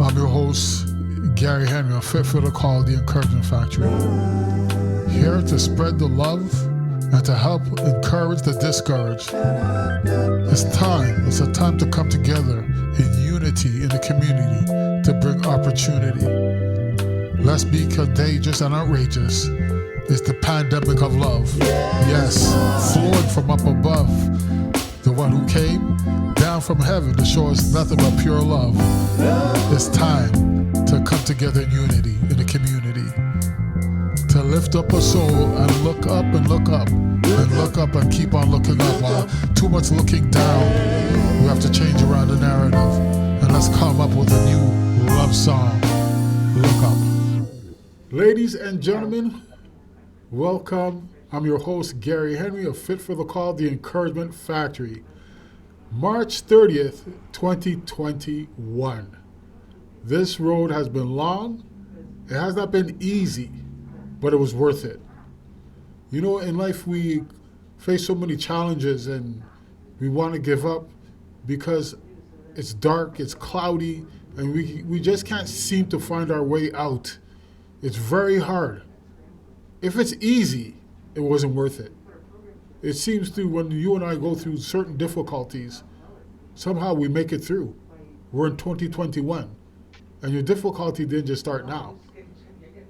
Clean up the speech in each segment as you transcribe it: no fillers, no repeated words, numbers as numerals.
I'm your host, Gary Henry, a fit for the call, the Encouragement Factory. Here to spread the love and to help encourage the discouraged. It's a time to come together in unity in the community to bring opportunity. Let's be contagious and outrageous. It's the pandemic of love. Yes, flowing from up above. The one who came down from heaven to show us nothing but pure love. It's time to come together in unity in the community. To lift up a soul and look up and look up and look up and keep on looking up. While too much looking down, we have to change around the narrative. And let's come up with a new love song. Look up. Ladies and gentlemen, welcome. I'm your host, Gary Henry, of Fit for the Call, the Encouragement Factory. March 30th, 2021. This road has been long. It has not been easy, but it was worth it. You know, in life we face so many challenges and we want to give up because it's dark, it's cloudy, and we just can't seem to find our way out. It's very hard. If it's easy, it wasn't worth it. It seems to, when you and I go through certain difficulties, somehow we make it through. We're in 2021, and your difficulty didn't just start now.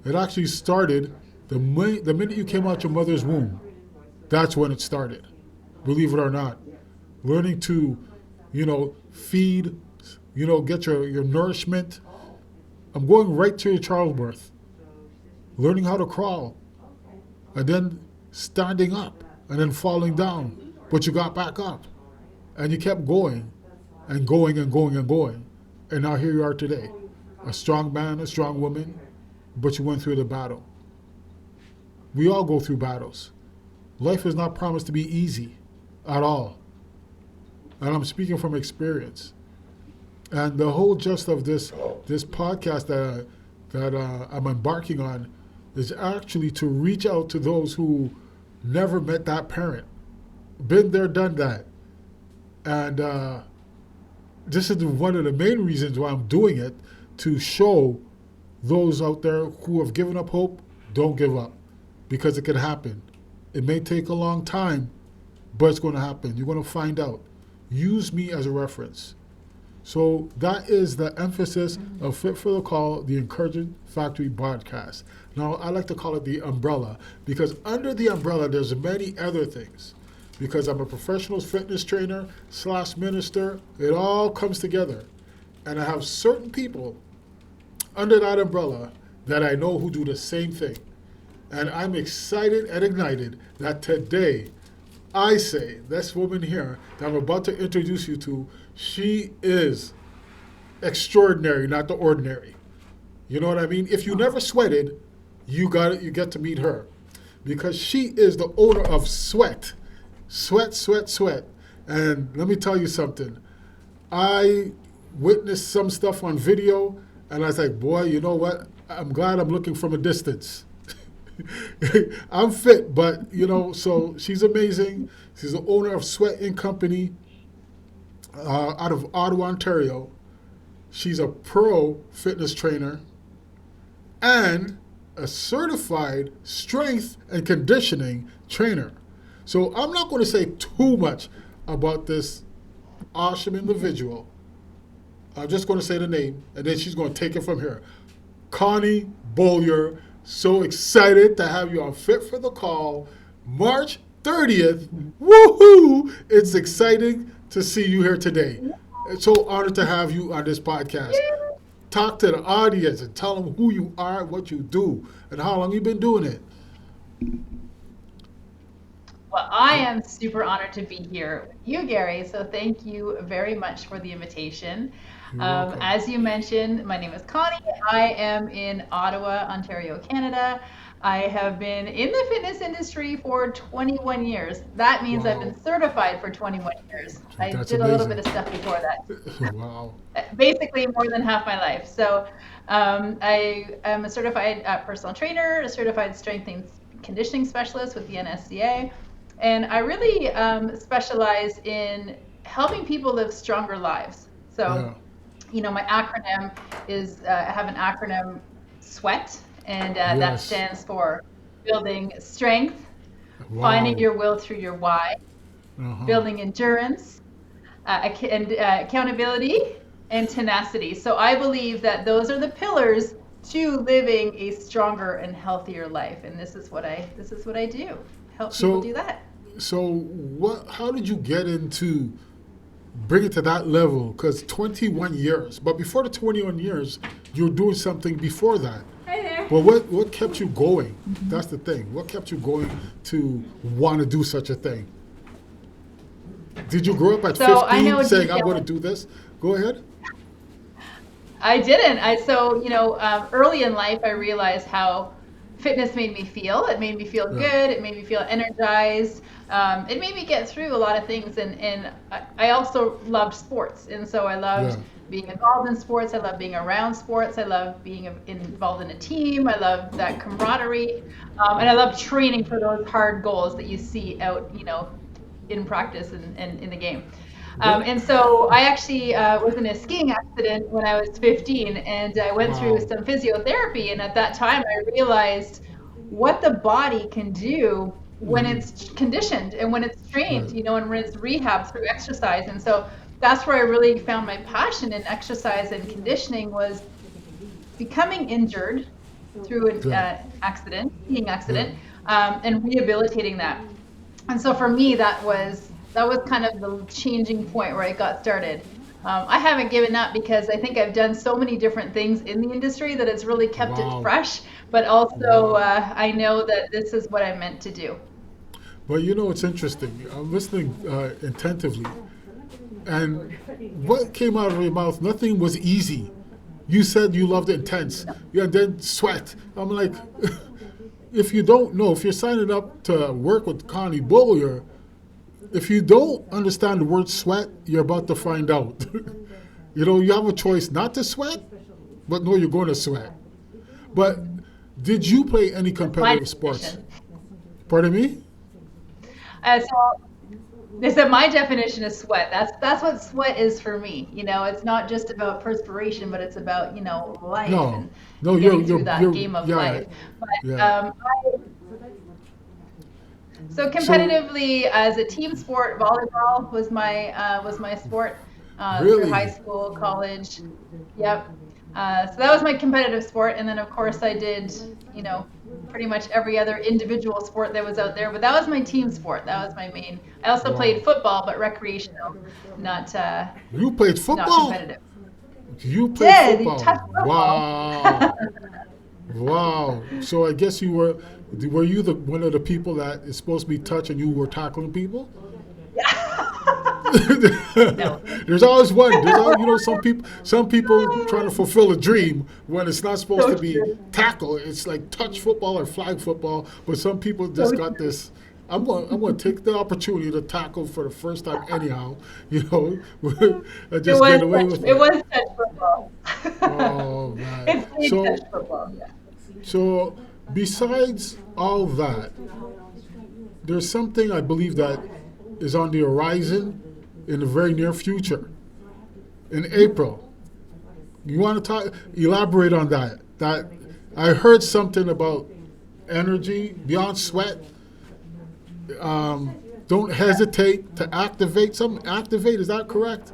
It actually started the minute you came out your mother's womb. That's when it started, believe it or not. Learning to, feed, get your nourishment. I'm going right to your childbirth. Learning how to crawl, and then standing up, and then falling down. But you got back up, and you kept going, and going, and going, and going. And now here you are today. A strong man, a strong woman, but you went through the battle. We all go through battles. Life is not promised to be easy at all. And I'm speaking from experience. And the whole gist of this podcast that I'm embarking on is actually to reach out to those who never met that parent. Been there, done that. And this is one of the main reasons why I'm doing it, to show those out there who have given up hope, don't give up. Because it can happen. It may take a long time, but it's going to happen. You're going to find out. Use me as a reference. So that is the emphasis of Fit for the Call, the Encouragement Factory podcast. Now, I like to call it the umbrella, because under the umbrella, there's many other things. Because I'm a professional fitness trainer / minister, it all comes together. And I have certain people under that umbrella that I know who do the same thing. And I'm excited and ignited that today, I say, this woman here that I'm about to introduce you to, she is extraordinary, not the ordinary. You know what I mean? If you never sweated, you get to meet her. Because she is the owner of Sweat. Sweat. And let me tell you something. I witnessed some stuff on video, and I was like, boy, you know what? I'm glad I'm looking from a distance. I'm fit, but, so she's amazing. She's the owner of Sweat & Company out of Ottawa, Ontario. She's a pro fitness trainer and a certified strength and conditioning trainer. So I'm not going to say too much about this awesome individual. I'm just going to say the name, and then she's going to take it from here. Connie Beaulieu. So excited to have you on Fit for the Call, March 30th. Woohoo! It's exciting to see you here today. It's so honored to have you on this podcast. Talk to the audience and tell them who you are, what you do, and how long you've been doing it. Well, I am super honored to be here with you, Gary. So thank you very much for the invitation. As you mentioned, my name is Connie. I am in Ottawa, Ontario, Canada. I have been in the fitness industry for 21 years. That means I've been certified for 21 years. I did a little bit of stuff before that. Wow. Basically more than half my life. So I am a certified personal trainer, a certified strength and conditioning specialist with the NSCA. And I really specialize in helping people live stronger lives. So My acronym is I have an acronym SWEAT, and that Yes. stands for building strength, finding Wow. your will through your why, Uh-huh. building endurance, accountability, and tenacity. So I believe that those are the pillars to living a stronger and healthier life, and this is what I do. Help people So do that. so what how did you get into bring it to that level? Because 21 years, but before the 21 years, you were doing something before that. Hi there. Well, what kept you going? That's the thing. What kept you going to want to do such a thing? Did you grow up at So I 15 know saying, deep I'm going to down. do this? Go ahead. I didn't. Early in life, I realized how fitness made me feel. It made me feel Yeah. good. It made me feel energized. It made me get through a lot of things. And I also loved sports. And so I Yeah. loved being involved in sports. I love being around sports. I love being involved in a team. I love that camaraderie. And I love training for those hard goals that you see out, in practice and in the game. What? And so I actually was in a skiing accident when I was 15, and I went through Wow. some physiotherapy. And at that time, I realized what the body can do when Mm-hmm. it's conditioned and when it's trained, Right. and when it's rehab through exercise. And so that's where I really found my passion in exercise and conditioning was becoming injured through an Yeah. skiing Yeah. accident, and rehabilitating that. And so for me, that was kind of the changing point where I got started. I haven't given up because I think I've done so many different things in the industry that it's really kept it Wow. fresh. But also, Wow. I know that this is what I'm meant to do. Well, it's interesting. I'm listening attentively. And what came out of your mouth, nothing was easy. You said you loved it intense. Yeah, then sweat. I'm like, if you don't know, if you're signing up to work with Connie Beaulieu, if you don't understand the word sweat, you're about to find out. You have a choice not to sweat, but no, you're going to sweat. But did you play any That's my competitive sports? definition. Pardon me? So they said my definition of sweat. That's what sweat is for me. It's not just about perspiration, but it's about life No, no, and getting through that game of yeah, life. But yeah. so So competitively, as a team sport, volleyball was my sport through high really, school, college. Yep. So that was my competitive sport, and then of course I did, pretty much every other individual sport that was out there. But that was my team sport. That was my main. I also wow. played football, but recreational, not uh, You played not football? competitive. You played Did you touch football? football? Wow. Wow. So I guess were you the one of the people that is supposed to be touched and you were tackling people? No. There's always one. There's always, some people trying to fulfill a dream when it's not supposed So to be true. tackle. It's like touch football or flag football. But some people So just got true. this. I'm going to take the opportunity to tackle for the first time anyhow. You know, and It just was get away touch. with It it. was touch football. Oh man. It's big touch So football. Yeah. so besides all that, there's something I believe that is on the horizon in the very near future. In April, you want to elaborate on that? That I heard something about energy beyond sweat. Don't hesitate to activate. Some activate. Is that correct?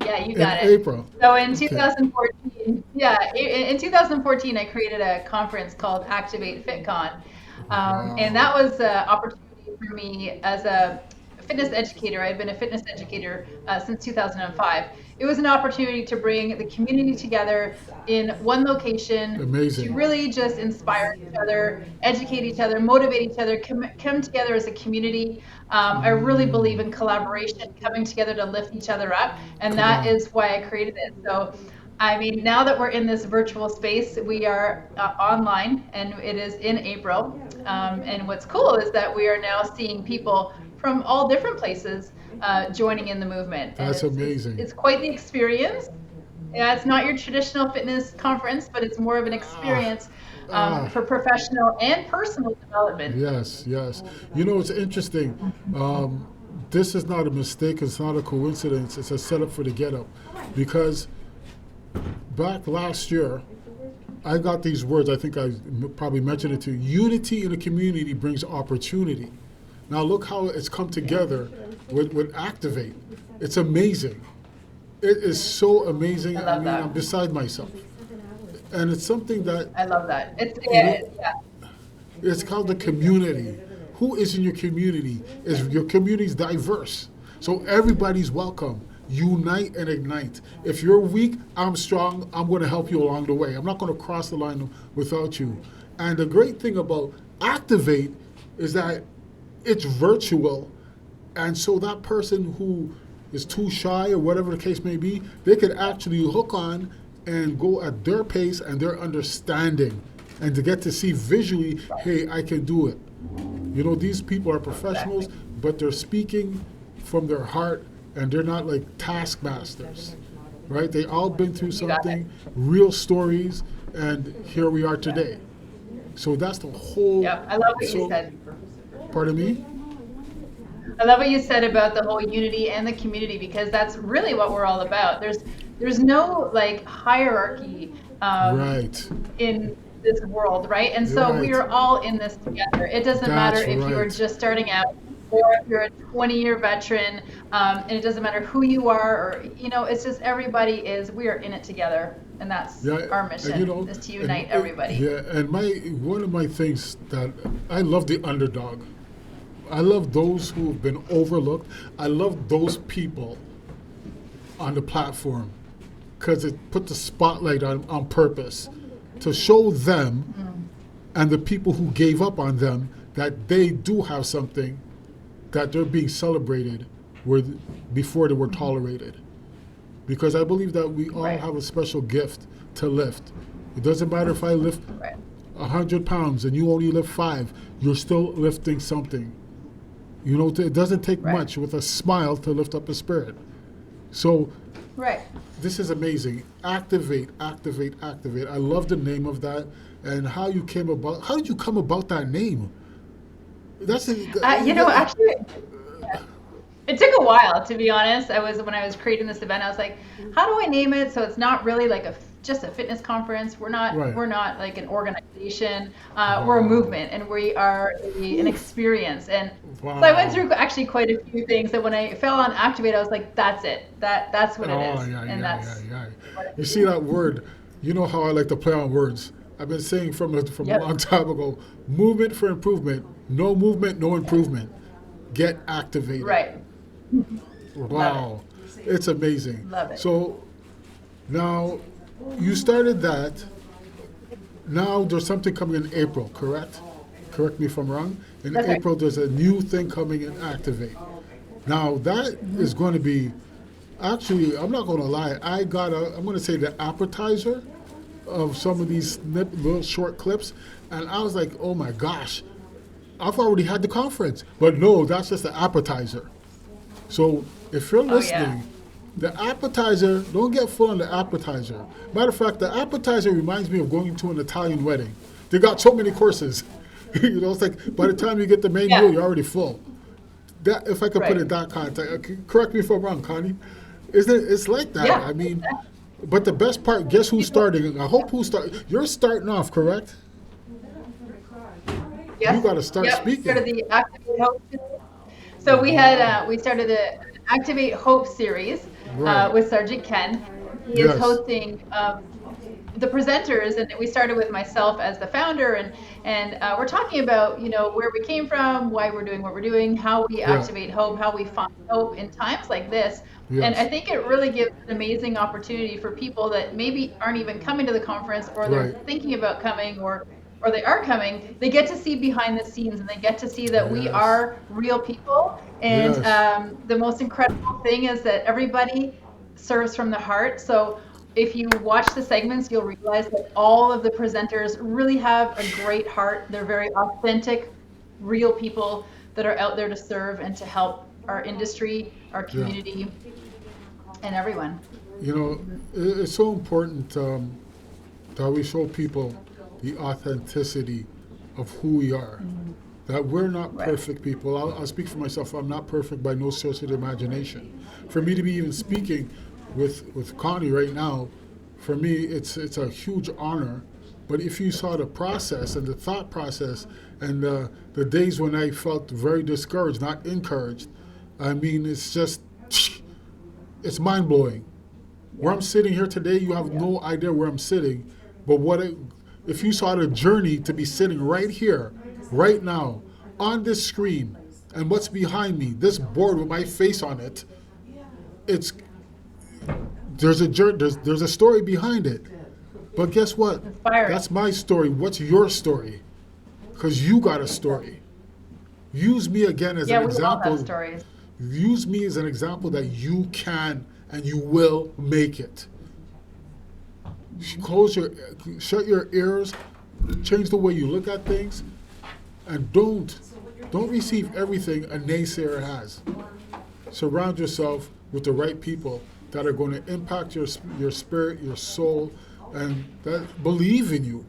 Yeah, you In got it. April. So in Okay. 2014, yeah, in 2014, I created a conference called Activate FitCon, and Wow. that was an opportunity for me as a fitness educator. I've been a fitness educator since 2005. It was an opportunity to bring the community together in one location to Amazing. really just inspire each other, educate each other, motivate each other, come together as a community. I really believe Mm, in collaboration, coming together to lift each other up, and come that on. is why I created it. So, I mean, now that we're in this virtual space, we are online, and it is in April. And what's cool is that we are now seeing people from all different places joining in the movement, and That's it's it's amazing. it's quite the experience. Yeah, it's not your traditional fitness conference, but it's more of an Ah, experience ah. for professional and personal development. Yes, yes. It's interesting. Um, this is not a mistake. It's not a coincidence. It's a setup for the get up, because back last year, I got these words. I think probably mentioned it to you. Unity in a community brings opportunity. Now look how it's come together with Activate. It's amazing. It is so amazing. I love that. I'm beside myself. And it's something that, I love that. It's you yeah, know, yeah. it's called the community. Who is in your community? Is your community is diverse. So everybody's welcome. Unite and ignite. If you're weak, I'm strong. I'm going to help you along the way. I'm not going to cross the line without you. And the great thing about Activate is that it's virtual. And so that person who is too shy or whatever the case may be, they could actually hook on and go at their pace and their understanding, and to get to see visually, hey, I can do it. You know, these people are professionals, Exactly. but they're speaking from their heart, and they're not like taskmasters, right? They all been through You got it. something, real stories, and here we are today. So that's the whole. Yeah, I love what you So, said. pardon me? I love what you said about the whole unity and the community, because that's really what we're all about. There's no like hierarchy Right. in this world, right? And so we Right. are all in this together. It doesn't matter That's if you're right. just starting out or if you're a 20-year veteran, and it doesn't matter who you are, or it's just we are in it together, and that's Yeah, our and mission is to unite everybody. Yeah, and one of my things that I love the underdog. I love those who have been overlooked. I love those people on the platform, because it put the spotlight on purpose to show them and the people who gave up on them that they do have something, that they're being celebrated before they were tolerated. Because I believe that we all Right. have a special gift to lift. It doesn't matter if I lift Right. 100 pounds and you only lift 5, you're still lifting something. You know, it doesn't take Right. much with a smile to lift up a spirit. So Right. this is amazing. Activate, activate, activate. I love the name of that, and how you came about. How did you come about that name? That's Actually, it took a while, to be honest. When I was creating this event, I was like, how do I name it so it's not really like just a fitness conference? We're not Right. we're not like an organization. We're a movement, and we are an experience. And so I went Wow. through actually quite a few things. And when I fell on Activate, I was like, that's it. That's what it Oh, is, yeah, and yeah, that's yeah, yeah. what it You is. see that word? You know how I like to play on words. I've been saying from a Yep. long time ago, movement for improvement. No movement, no improvement. Get activated. Right. Wow. It's amazing. Love it. So now you started that. Now there's something coming in April, correct? Correct me if I'm wrong. In That's right. April, there's a new thing coming in Activate. Now that is going to be, actually, I'm not going to lie. I'm going to say the appetizer of some of these little short clips, and I was like, oh my gosh, I've already had the conference. But no, that's just the appetizer. So if you're Oh, yeah. listening, the appetizer, don't get full on the appetizer. Matter of fact, the appetizer reminds me of going to an Italian wedding. They got so many courses. It's like by the time you get the main Yeah. meal, you're already full. That, if I could put it Right. in that context, correct me if I'm wrong, Connie. Isn't it? It's like that. Yeah. I mean, but the best part, guess who's starting? I hope you're starting off, correct? Yes. You gotta start Yep. speaking. Started the Activate Hope series. So we started the Activate Hope series Right. with Sergeant Ken. He Yes. is hosting the presenters, and we started with myself as the founder, and we're talking about where we came from, why we're doing what we're doing, how we Yeah. activate hope, how we find hope in times like this. And Yes. I think it really gives an amazing opportunity for people that maybe aren't even coming to the conference, or they're Right. thinking about coming, or they are coming. They get to see behind the scenes, and they get to see that we Yes. are real people. And Yes. the most incredible thing is that everybody serves from the heart. So if you watch the segments, you'll realize that all of the presenters really have a great heart. They're very authentic, real people that are out there to serve and to help our industry, our Yeah. community, and everyone. You know, it's so important that we show people the authenticity of who we are. that we're not Right. perfect people. I'll speak for myself. I'm not perfect by no stretch of the imagination. For me to be even speaking with Connie right now, for me, it's a huge honor. But if you saw the process and the thought process and the days when I felt very discouraged, not encouraged, I mean, it's just, it's mind blowing. Where I'm sitting here today, you have no idea where I'm sitting. But if you saw the journey to be sitting right here, right now, on this screen, and what's behind me, this board with my face on it, it's there's a story behind it. But guess what? Inspiring. That's my story. What's your story? Because you got a story. Use me again as Yeah, an we all have example. stories. Use me as an example that you can and you will make it. Shut your ears, change the way you look at things, and don't receive everything a naysayer has. Surround yourself with the right people that are going to impact your spirit, your soul, and that believe in you.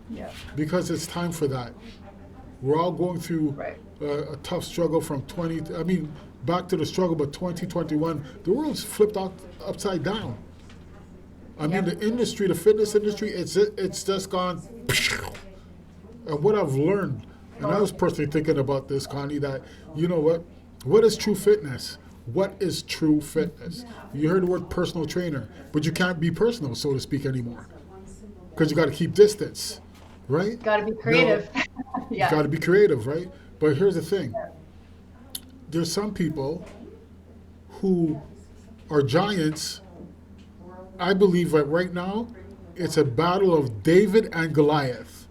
Yeah. Because it's time for that. We're all going through Right. a tough struggle from back to the struggle, but 2021, the world's flipped upside down. I mean, the industry, the fitness industry, it's just gone. And what I've learned, and I was personally thinking about this, Connie, that, you know what is true fitness? What is true fitness? You heard the word personal trainer, but you can't be personal, so to speak, anymore. Because you got to keep distance, right? Got to be creative. You got to be creative, right? But here's the thing. There's some people who are giants. I believe that right now, it's a battle of David and Goliath.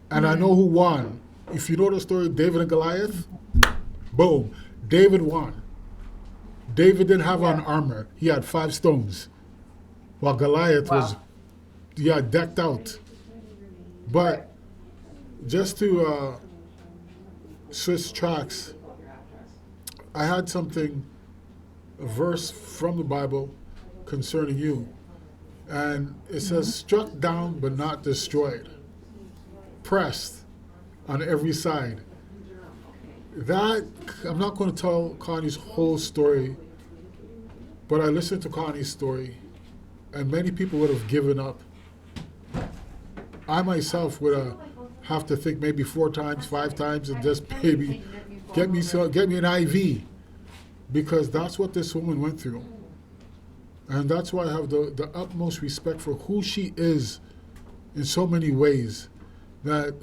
And I know who won. If you know the story of David and Goliath, boom, David won. David didn't have on armor. He had 5 stones. While Goliath was, decked out. But just to switch tracks, I had a verse from the Bible concerning you. And it says, struck down but not destroyed. Pressed on every side. That, I'm not going to tell Connie's whole story, but I listened to Connie's story, and many people would have given up. I myself would have to think maybe 4 times, 5 times, and just maybe get me an IV, because that's what this woman went through. And that's why I have the utmost respect for who she is in so many ways, that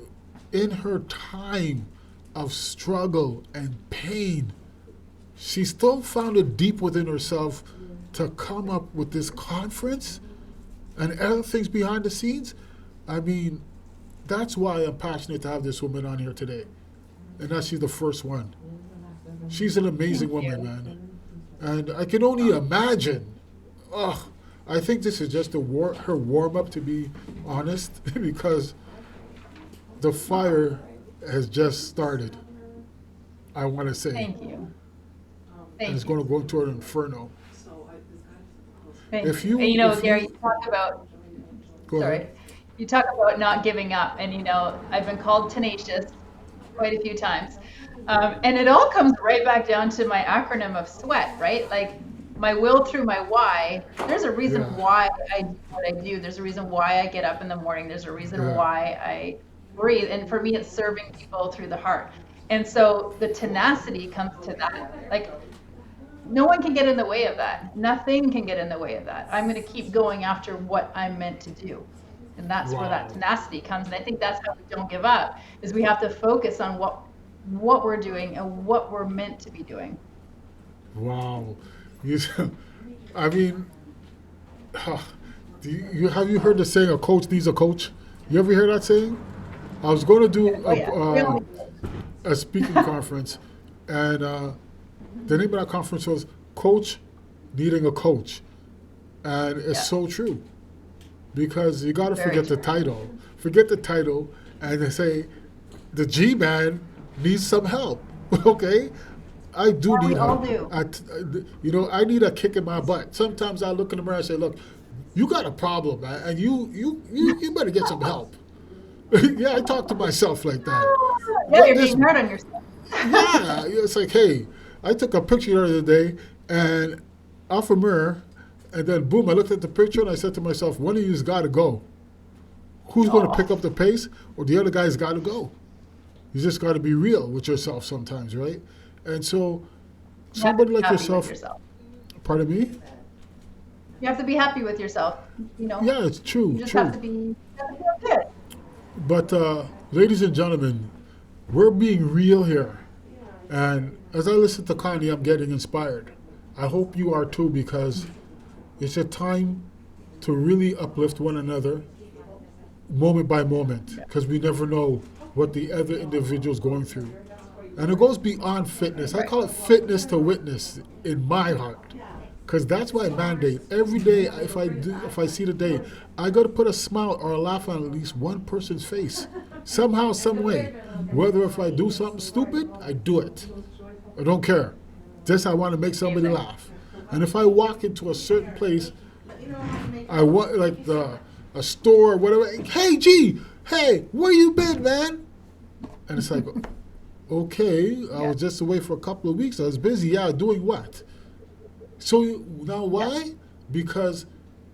in her time of struggle and pain, she still found it deep within herself to come up with this conference and other things behind the scenes. I mean, that's why I'm passionate to have this woman on here today. And that she's the first one. She's an amazing woman, man. And I can only imagine. I think this is just her warm-up, to be honest, because the fire has just started, I want to say. Thank you. And it's going to go into an inferno. Thank If you. you- And, if Gary, you- you talk about, Go sorry, ahead. you talk about not giving up, and I've been called tenacious quite a few times, and it all comes right back down to my acronym of SWEAT, right? Like my will through my why. There's a reason Yeah. why I do what I do. There's a reason why I get up in the morning. There's a reason Yeah. why I breathe, and for me, it's serving people through the heart. And so the tenacity comes to that. Like no one can get in the way of that. Nothing can get in the way of that. I'm going to keep going after what I'm meant to do. And that's where that Wow. tenacity comes. And I think that's how we don't give up, is we have to focus on what we're doing and what we're meant to be doing. Wow. I mean, have you heard the saying, a coach needs a coach? You ever hear that saying? I was going to do Really? a speaking conference, and the name of that conference was Coach Needing a Coach. And it's so true. Because you got to Very forget the true. title. Forget the title and they say, the G-man needs some help. Okay? I do Yeah, we need all help. do. I need a kick in my butt. Sometimes I look in the mirror and say, look, you got a problem, man, and you better get some help. Yeah, I talk to myself like that. Yeah, you're This being hard on yourself. Yeah, it's like, hey, I took a picture the other day and off a mirror, and then boom, I looked at the picture and I said to myself, one of you's got to go. Who's going to Oh, pick up the pace, or the other guy's got to go? You just got to be real with yourself sometimes, right? And so, you have to somebody be like happy with yourself, yourself. pardon me? You have to be happy with yourself. You know, Yeah, it's you true, just have true. to be you have to feel good. But, ladies and gentlemen, we're being real here. And as I listen to Connie, I'm getting inspired. I hope you are too, because it's a time to really uplift one another moment by moment, Yeah. because we never know what the other individual's going through. And it goes beyond fitness. I Right. call it fitness to witness in my heart, because that's my mandate. Every day, if I see the day, I got to put a smile or a laugh on at least one person's face, somehow, some way. Whether if I do something stupid, I do it. I don't care. Just I want to make somebody Amazing. laugh. And if I walk into a certain place, I want like a store or whatever. Hey, G, hey, where you been, man? And it's like, okay, I Yeah. was just away for a couple of weeks. I was busy. Yeah, doing what? So now Yeah. why? Because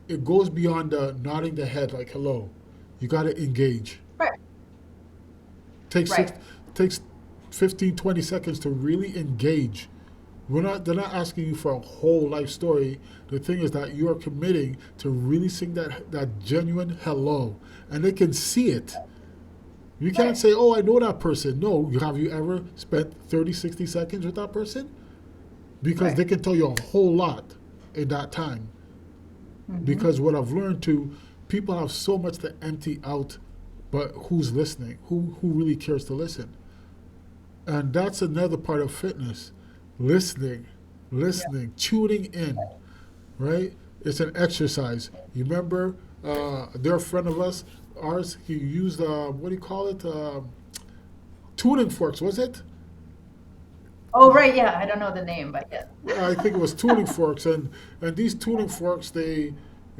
it goes beyond nodding the head like hello. You got to engage. Right. Takes six, Right. takes 15, 20 seconds to really engage. They're not asking you for a whole life story. The thing is that you are committing to really sing that genuine hello, and they can see it. You can't Right. say, "Oh, I know that person." No, have you ever spent 30, 60 seconds with that person? Because Right. they can tell you a whole lot in that time. Mm-hmm. Because what I've learned too, people have so much to empty out, but who's listening? Who really cares to listen? And that's another part of fitness. Listening, Yeah. tuning in, right? It's an exercise. You remember, a dear friend of ours, he used, what do you call it? Tuning forks, was it? Oh, right. Yeah. I don't know the name, but yes. I think it was tuning forks. And these tuning forks, they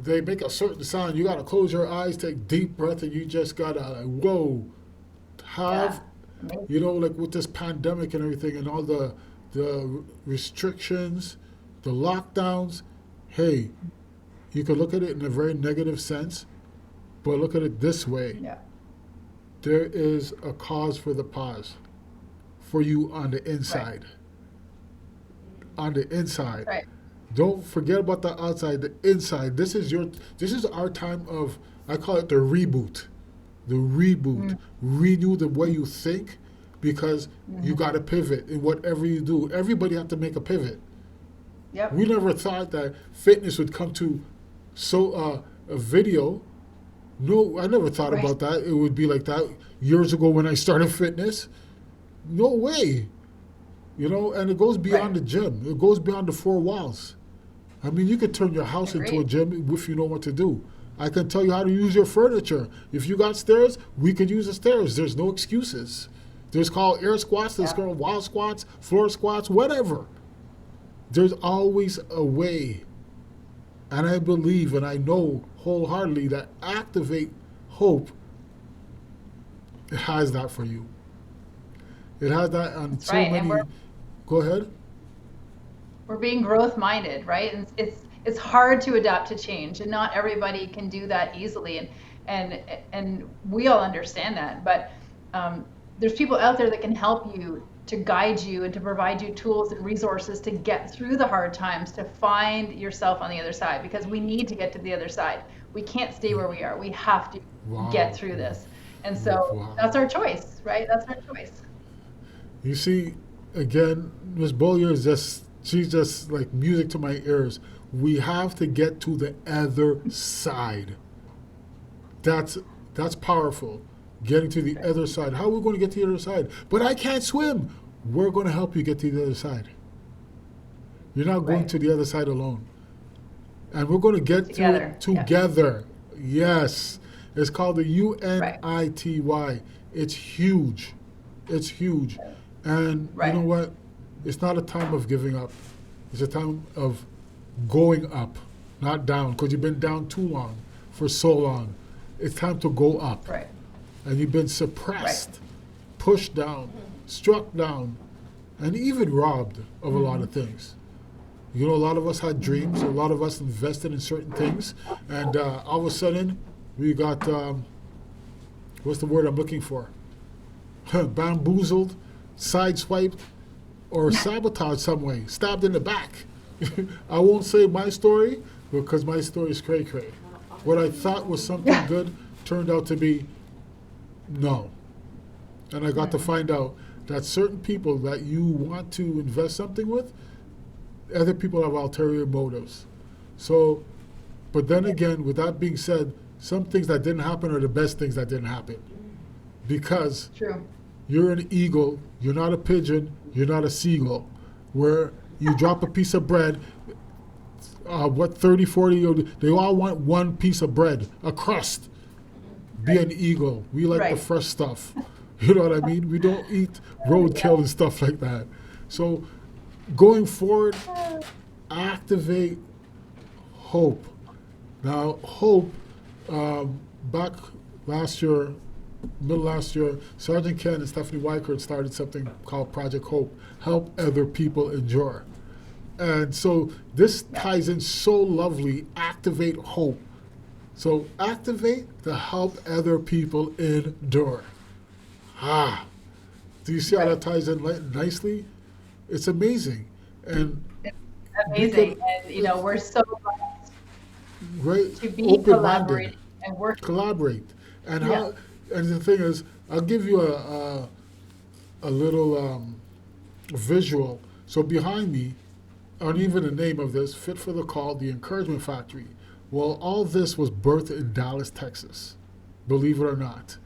make a certain sound. You got to close your eyes, take deep breath, and you just got to, whoa, Yeah. have Amazing. like with this pandemic and everything and all the restrictions, the lockdowns, hey, you could look at it in a very negative sense, but look at it this way. Yeah. There is a cause for the pause for you on the Right. inside. On the inside. Right. Don't forget about the outside, the inside. This is our time of, I call it the reboot. The reboot. Mm. Renew the way you think, because you Mm-hmm. got to pivot in whatever you do. Everybody have to make a pivot. Yep. We never thought that fitness would come to a video. No, I never thought Right. about that. It would be like that years ago when I started fitness. No way. And it goes Right. beyond the gym. It goes beyond the four walls. I mean, you could turn your house into a Agreed. gym if you know what to do. I can tell you how to use your furniture. If you got stairs, we could use the stairs. There's no excuses. There's called air squats, there's Yeah. called wall squats, floor squats, whatever. There's always a way. And I believe and I know wholeheartedly that Activate Hope has that for you. It has that on That's so right. And many. Go ahead. we're being growth minded, right? And it's hard to adapt to change, and not everybody can do that easily. And we all understand that. But um, there's people out there that can help you, to guide you, and to provide you tools and resources to get through the hard times, to find yourself on the other side, because we need to get to the other side. We can't stay where we are. We have to get Wow. through this. And so Wow. that's our choice, right? That's our choice. You see, again, Miss Beaulieu she's just like music to my ears. We have to get to the other side. That's that's powerful. Getting to the Right. other side. How are we going to get to the other side? But I can't swim. We're going to help you get to the other side. You're not going Right. to the other side alone. And we're going to get to it Together. Yeah. together. Yes. It's called the Right. UNITY. It's huge. It's huge. And you know Right. what? It's not a time of giving up. It's a time of going up, not down, because you've been down too long, for so long. It's time to go up. Right. and you've been Right. suppressed, pushed down, struck down, and even robbed of a lot of things. You know, a lot of us had dreams, a lot of us invested in certain things, and all of a sudden, we got what's the word I'm looking for? Bamboozled, sideswiped, or sabotaged some way, stabbed in the back. I won't say my story because my story is cray cray. What I thought was something good turned out to be no. And I got to find out that certain people that you want to invest something with, other people have ulterior motives. So, but then again, with that being said, some things that didn't happen are the best things that didn't happen. Because True. you're an eagle, you're not a pigeon, you're not a seagull. Where you drop a piece of bread, what 30, 40, they all want one piece of bread, a crust. Be an eagle. We like the Right. fresh stuff. You know what I mean? We don't eat roadkill and stuff like that. So going forward, activate hope. Now, hope, back last year, middle last year, Sergeant Ken and Stephanie Weichert started something called Project Hope, help other people endure. And so this ties in so lovely, activate hope. So activate to help other people endure. Ah, do you see how that ties in nicely? It's amazing. And It's we amazing. could, And, we're so blessed right, to be open-minded, collaborating and working. collaborate. And Yeah. how? And the thing is, I'll give you a little visual. So behind me, and even the name of this, Fit for the Call, the Encouragement Factory. Well, all this was birthed in Dallas, Texas, believe it or not.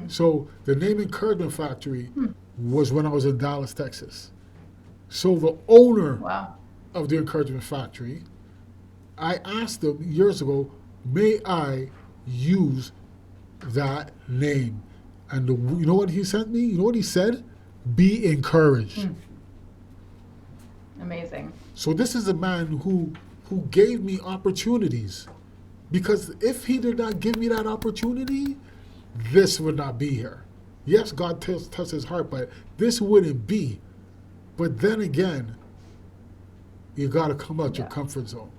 So the name Encouragement Factory was when I was in Dallas, Texas. So the owner Wow. of the Encouragement Factory, I asked him years ago, may I use that name? And you know what he sent me? You know what he said? Be encouraged. Amazing. So this is a man who gave me opportunities. Because if he did not give me that opportunity, this would not be here. Yes, God touched his heart, but this wouldn't be. But then again, you got to come out your Yeah. comfort zone.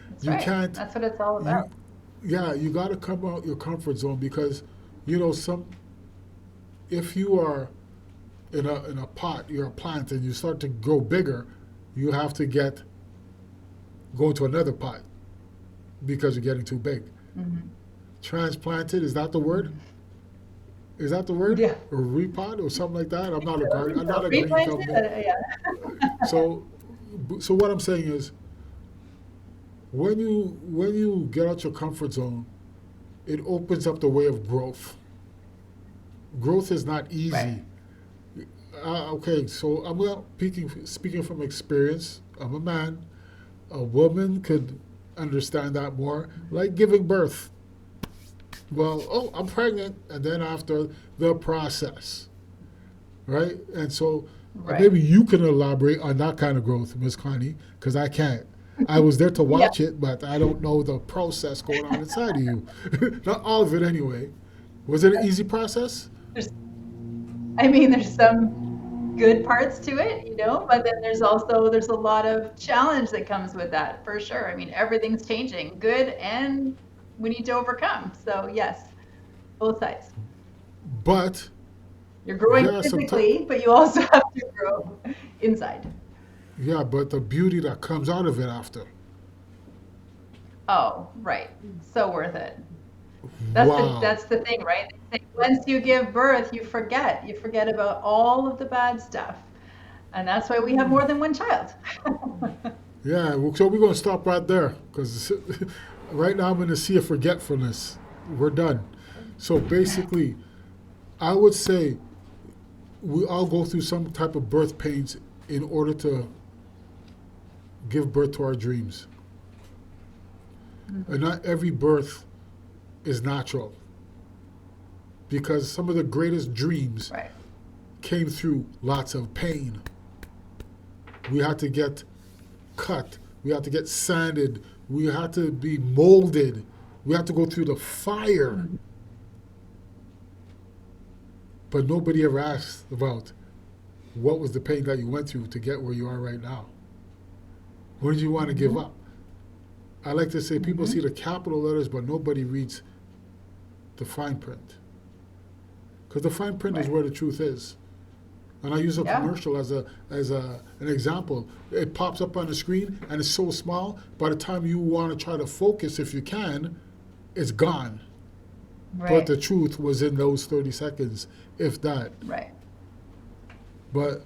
That's You right. can't. That's what it's all You, about. yeah, you got to come out your comfort zone because, you know, if you are in a pot, you're a plant, and you start to grow bigger, you have to go into another pot because you're getting too big. Transplanted, is that the word? Is that the word? Yeah. Or repot or something like that? So, I'm not a green replanted? thumb. Yeah. So, so what I'm saying is, when you get out your comfort zone, it opens up the way of growth. Growth is not easy. Right. Okay, so I'm not speaking from experience. I'm a man. A woman could understand that more, like giving birth. Well, oh, I'm pregnant, and then after the process, right? And so Right. maybe you can elaborate on that kind of growth, Miss Connie, because I can't. I was there to Yeah. watch it, but I don't know the process going on inside of you. Not all of it, anyway. Was it an easy process? There's, there's some good parts to it, but then there's a lot of challenge that comes with that for sure. Everything's changing, good, and we need to overcome. So yes, both sides. But You're growing yeah, sometimes. physically, but you also have to grow inside. Yeah, but the beauty that comes out of it after. Oh, right. So worth it. Wow. That's the thing, right? They say once you give birth, you forget. You forget about all of the bad stuff. And that's why we have more than one child. Yeah, well, so we're going to stop right there because right now I'm in a sea of forgetfulness. We're done. So basically, I would say we all go through some type of birth pains in order to give birth to our dreams. And not every birth is natural because some of the greatest dreams Right. came through lots of pain. We had to get cut. We had to get sanded. We had to be molded. We had to go through the fire but nobody ever asks about what was the pain that you went through to get where you are right now. What did you want to give up? I like to say people see the capital letters, but nobody reads the fine print. Because the fine print is where the truth is. And I use a commercial as an example. It pops up on the screen and it's so small, by the time you want to try to focus, if you can, it's gone. Right. But the truth was in those 30 seconds, if that. Right. But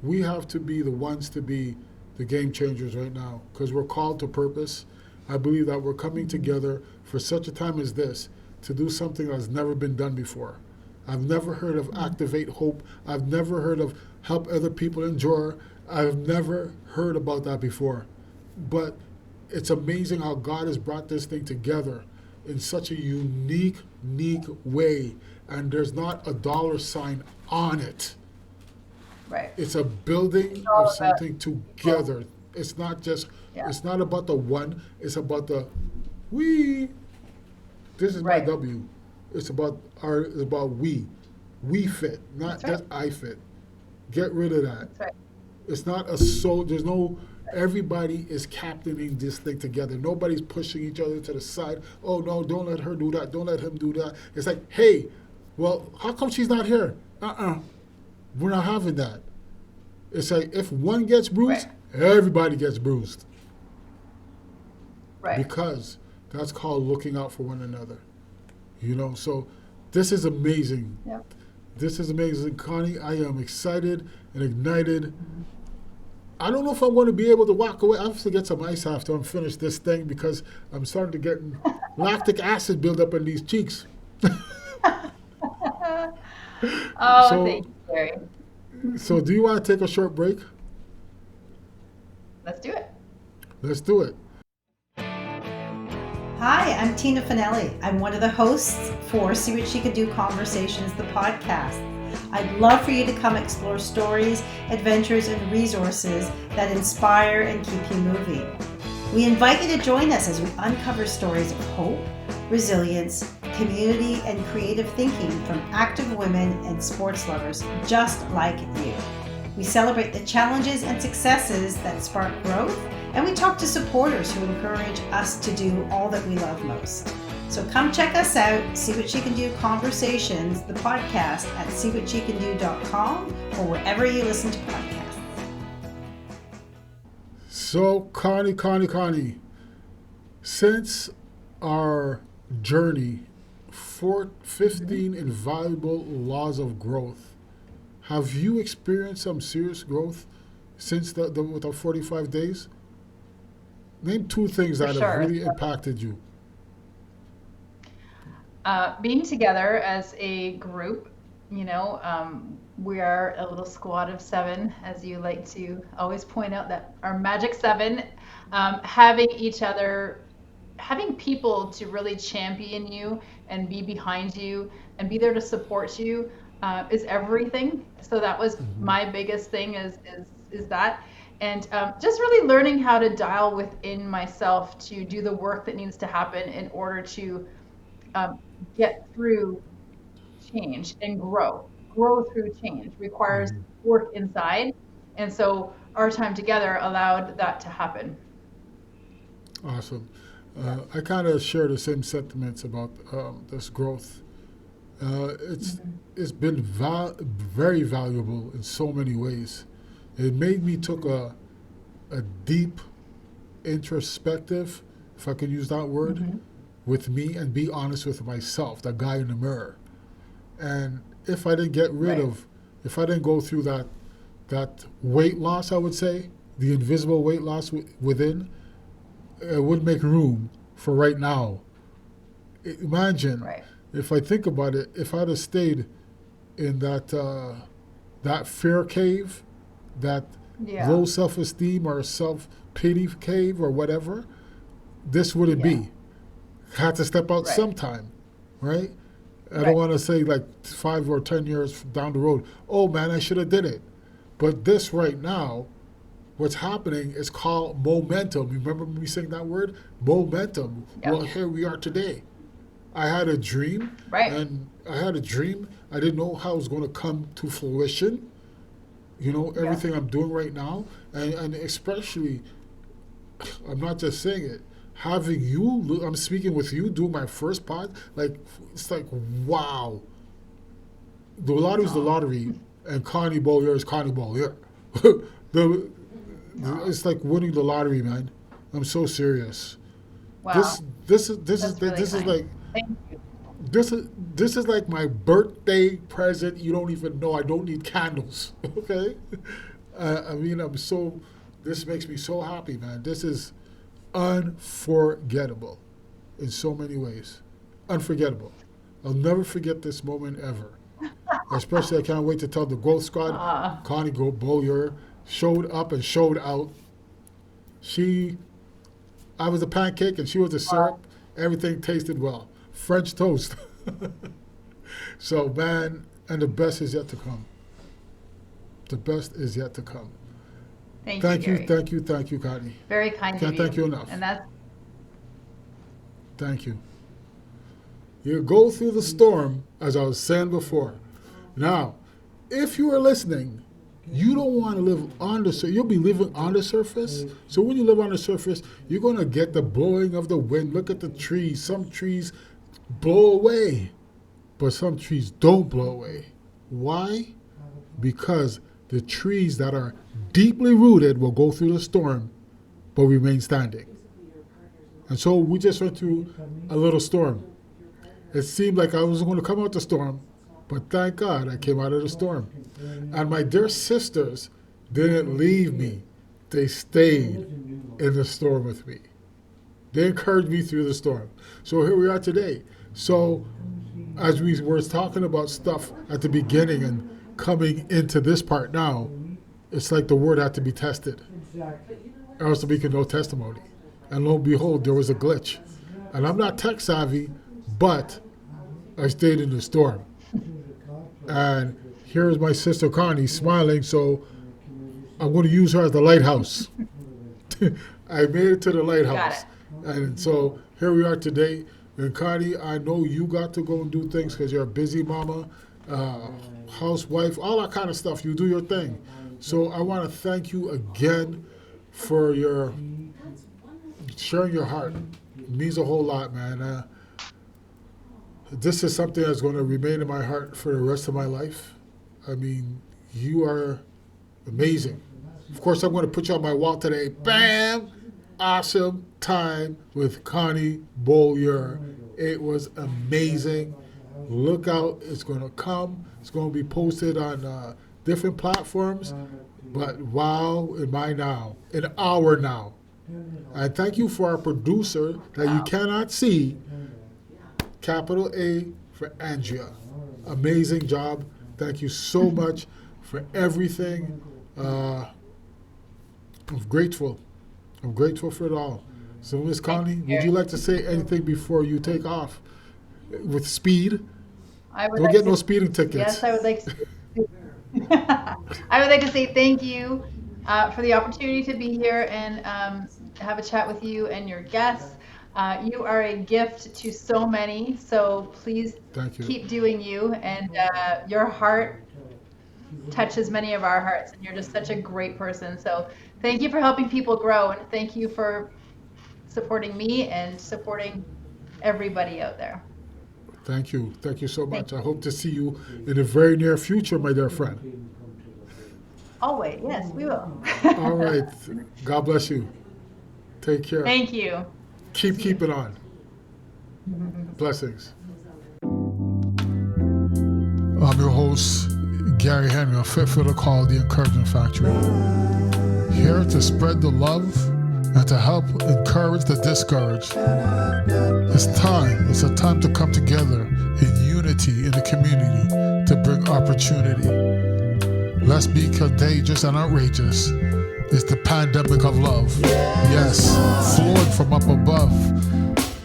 we have to be the ones to be the game changers right now, because we're called to purpose. I believe that we're coming together for such a time as this to do something that's never been done before. I've never heard of Activate Hope. I've never heard of Help Other People Endure. I've never heard about that before. But it's amazing how God has brought this thing together in such a unique way. And there's not a dollar sign on it. Right. It's a building of something together. It's not just, it's not about the one, it's about the we. This is my W. It's about we. We fit, not just I fit. Get rid of that. That's right. It's not there's no, everybody is captaining this thing together. Nobody's pushing each other to the side. Oh no, don't let her do that. Don't let him do that. It's like, hey, well, how come she's not here? We're not having that. It's like if one gets bruised, everybody gets bruised. Right. Because that's called looking out for one another. So this is amazing. Yep. This is amazing, Connie. I am excited and ignited. I don't know if I'm going to be able to walk away. I have to get some ice after I'm finished this thing because I'm starting to get lactic acid build up in these cheeks. Thank you, Gary. So do you want to take a short break? Let's do it. Let's do it. Hi, I'm Tina Finelli. I'm one of the hosts for See What She Could Do Conversations, the podcast. I'd love for you to come explore stories, adventures, and resources that inspire and keep you moving. We invite you to join us as we uncover stories of hope, resilience, community, and creative thinking from active women and sports lovers just like you. We celebrate the challenges and successes that spark growth, and we talk to supporters who encourage us to do all that we love most. So come check us out, See What She Can Do Conversations, the podcast at seewhatshecando.com or wherever you listen to podcasts. So, Connie, since our journey, 15 invaluable laws of growth, have you experienced some serious growth since with the 45 days? Name 2 things that have really impacted you. Being together as a group, we are a little squad of 7, as you like to always point out, that our magic 7, having each other, having people to really champion you and be behind you and be there to support you is everything. So that was my biggest thing is that. And just really learning how to dial within myself to do the work that needs to happen in order to get through change and grow. Grow through change requires work inside. And so our time together allowed that to happen. Awesome. I kind of share the same sentiments about this growth. It's been very valuable in so many ways. It made me took a deep introspective, if I could use that word, with me and be honest with myself, that guy in the mirror. And if I didn't get rid of, if I didn't go through that weight loss, I would say, the invisible weight loss within, it would make room for right now. Imagine, if I think about it, if I'd have stayed in that fear cave, that low self-esteem or self-pity cave or whatever, this wouldn't be. Had to step out sometime, right? I don't want to say like 5 or 10 years down the road, oh man, I should have did it. But this right now, what's happening is called momentum. You remember me saying that word? Momentum. Well, here we are today. I had a dream, and I didn't know how it was going to come to fruition. Everything I'm doing right now, and especially, I'm not just saying it. Having you, I'm speaking with you, do my first pod. Like, it's like, wow. The lottery's the lottery, and Connie Beaulieu is Connie Beaulieu. It's like winning the lottery, man. I'm so serious. Wow. This is like this is like my birthday present. You don't even know. I don't need candles. Okay. This makes me so happy, man. This is unforgettable in so many ways. Unforgettable. I'll never forget this moment ever. Especially, I can't wait to tell the Growth Squad, Connie Beaulieu showed up and showed out. I was a pancake and she was a syrup. Everything tasted well. French toast. So, man, and the best is yet to come. The best is yet to come. Thank you, Connie. Very kind of you. Can't thank you enough. And that's Thank you. You go through the storm, as I was saying before. Now, if you are listening, you don't want to live on the surface. You'll be living on the surface. So when you live on the surface, you're going to get the blowing of the wind. Look at the trees. Some trees blow away, but some trees don't blow away. Why? Because the trees that are deeply rooted will go through the storm, but remain standing. And so we just went through a little storm. It seemed like I was going to come out the storm, but thank God I came out of the storm. And my dear sisters didn't leave me. They stayed in the storm with me. They encouraged me through the storm. So here we are today. So as we were talking about stuff at the beginning and coming into this part now, it's like the word had to be tested. Or else we could no testimony. And lo and behold, there was a glitch. And I'm not tech savvy, but I stayed in the storm. And here's my sister Connie smiling, so I'm going to use her as the lighthouse. I made it to the lighthouse. And so here we are today. And Connie, I know you got to go and do things because you're a busy mama, housewife, all that kind of stuff. You do your thing. So I want to thank you again for your sharing your heart. It means a whole lot, man. This is something that's going to remain in my heart for the rest of my life. I mean, you are amazing. Of course, I'm going to put you on my wall today. Bam! Awesome time with Connie Beaulieu. It was amazing. Look out. It's going to come. It's going to be posted on different platforms. But wow, in our now. And thank you for our producer that you cannot see, capital A for Andrea. Amazing job. Thank you so much for everything. I'm grateful. I'm grateful for it all. So, Miss Connie, would you like to say anything before you take off with speed? Don't get no speeding tickets. Yes, I would like to. I would like to say thank you for the opportunity to be here and have a chat with you and your guests. You are a gift to so many, so please keep doing you. And your heart touches many of our hearts, and you're just such a great person. So thank you for helping people grow, and thank you for supporting me and supporting everybody out there. Thank you. Thank you so much. I hope to see you in the very near future, my dear friend. Always. Yes, we will. All right. God bless you. Take care. Thank you. Keep it on. Blessings. I'm your host, Gary Henry, a fit for the call, the Encouragement Factory. Here to spread the love and to help encourage the discouraged. It's a time to come together in unity in the community to bring opportunity. Let's be contagious and outrageous. It's the pandemic of love. Yes, flowing from up above.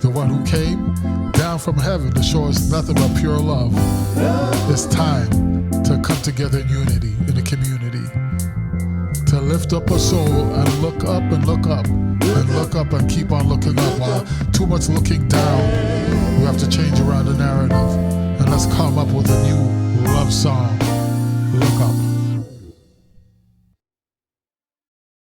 The one who came down from heaven to show us nothing but pure love. It's time to come together in unity in the community. To lift up a soul and look up and look up and look up and keep on looking up. While too much looking down, we have to change around the narrative and let's come up with a new love song. Look Up.